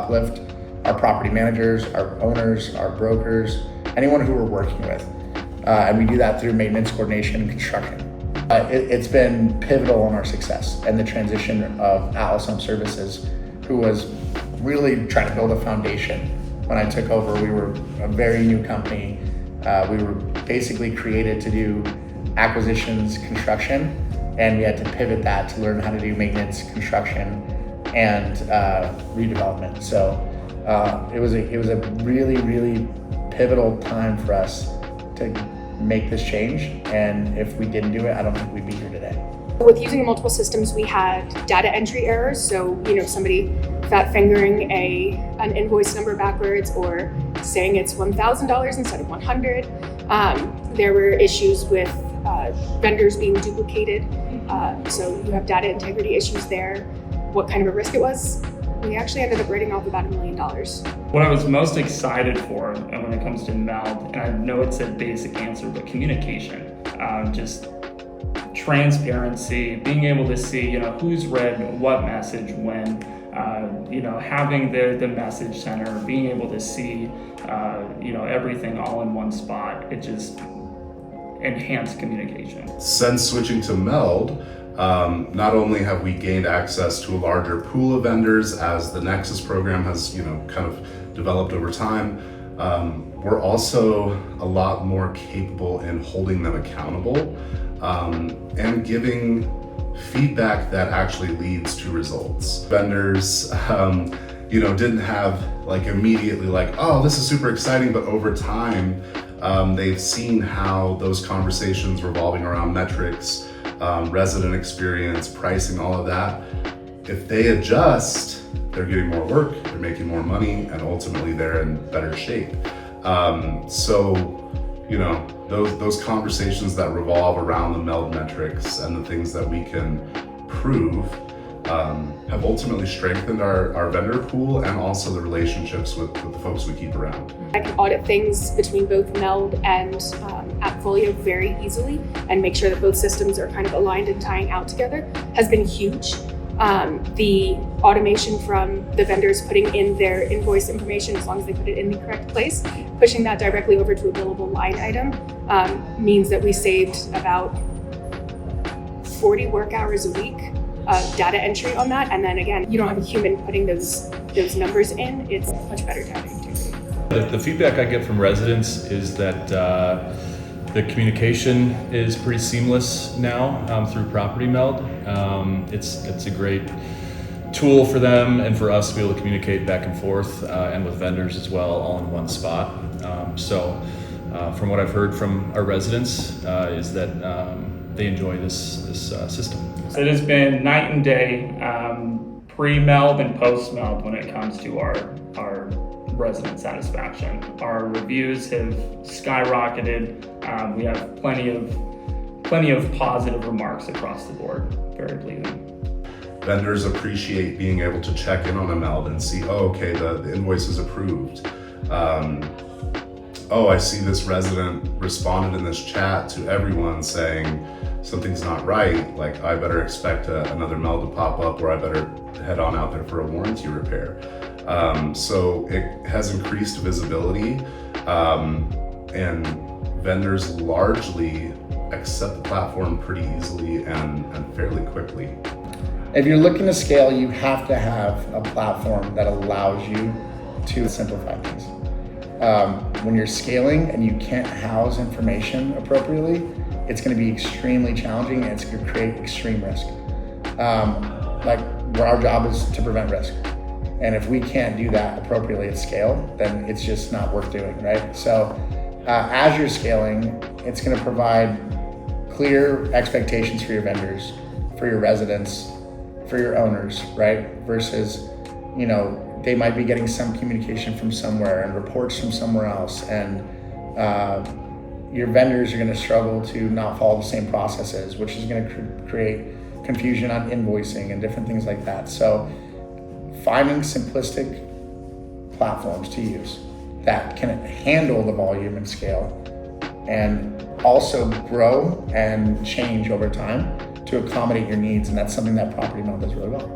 uplift our property managers, our owners, our brokers, anyone who we're working with. And we do that through maintenance, coordination, and construction. It's been pivotal in our success and the transition of Atlas Home Services, who was really trying to build a foundation. When I took over, we were a very new company. We were basically created to do acquisitions, construction, and we had to pivot that to learn how to do maintenance, construction, and redevelopment. So it was a really, really pivotal time for us to make this change. And if we didn't do it, I don't think we'd be here today. With using multiple systems, we had data entry errors. So, somebody fat fingering an invoice number backwards or saying it's $1,000 instead of $100. There were issues with vendors being duplicated. So you have data integrity issues there. What kind of a risk it was? We actually ended up writing off about $1 million. What I was most excited for when it comes to Meld, and I know it's a basic answer, but communication, just transparency, being able to see, who's read what message when, having the message center, being able to see, everything all in one spot. It just enhanced communication. Since switching to Meld, not only have we gained access to a larger pool of vendors as the Nexus program has, kind of developed over time, we're also a lot more capable in holding them accountable and giving feedback that actually leads to results. Vendors, didn't have immediately oh, this is super exciting, but over time, they've seen how those conversations revolving around metrics, resident experience, pricing, all of that, if they adjust, they're getting more work, they're making more money, and ultimately they're in better shape. Those conversations that revolve around the Meld metrics and the things that we can prove have ultimately strengthened our vendor pool and also the relationships with the folks we keep around. I can audit things between both Meld and AppFolio very easily and make sure that both systems are kind of aligned and tying out together has been huge. The automation from the vendors putting in their invoice information, as long as they put it in the correct place, pushing that directly over to a billable line item means that we saved about 40 work hours a week of data entry on that. And then again, you don't have a human putting those numbers in. It's much better data integrity. The feedback I get from residents is that the communication is pretty seamless now through Property Meld. It's a great tool for them and for us to be able to communicate back and forth and with vendors as well, all in one spot. From what I've heard from our residents is that they enjoy this system. So it has been night and day, pre-Meld and post-Meld when it comes to our resident satisfaction. Our reviews have skyrocketed. We have plenty of positive remarks across the board. Very pleasing. Vendors appreciate being able to check in on a Meld and see, the invoice is approved. I see this resident responded in this chat to everyone saying something's not right, I better expect another Meld to pop up, or I better head on out there for a warranty repair. So it has increased visibility, and vendors largely accept the platform pretty easily and fairly quickly. If you're looking to scale, you have to have a platform that allows you to simplify things. When you're scaling and you can't house information appropriately, it's going to be extremely challenging and it's going to create extreme risk. Our job is to prevent risk. And if we can't do that appropriately at scale, then it's just not worth doing, right? So as you're scaling, it's going to provide clear expectations for your vendors, for your residents, for your owners, right? Versus, they might be getting some communication from somewhere and reports from somewhere else, and your vendors are going to struggle to not follow the same processes, which is going to create confusion on invoicing and different things like that. So finding simplistic platforms to use that can handle the volume and scale and also grow and change over time to accommodate your needs, and that's something that Property Meld does really well.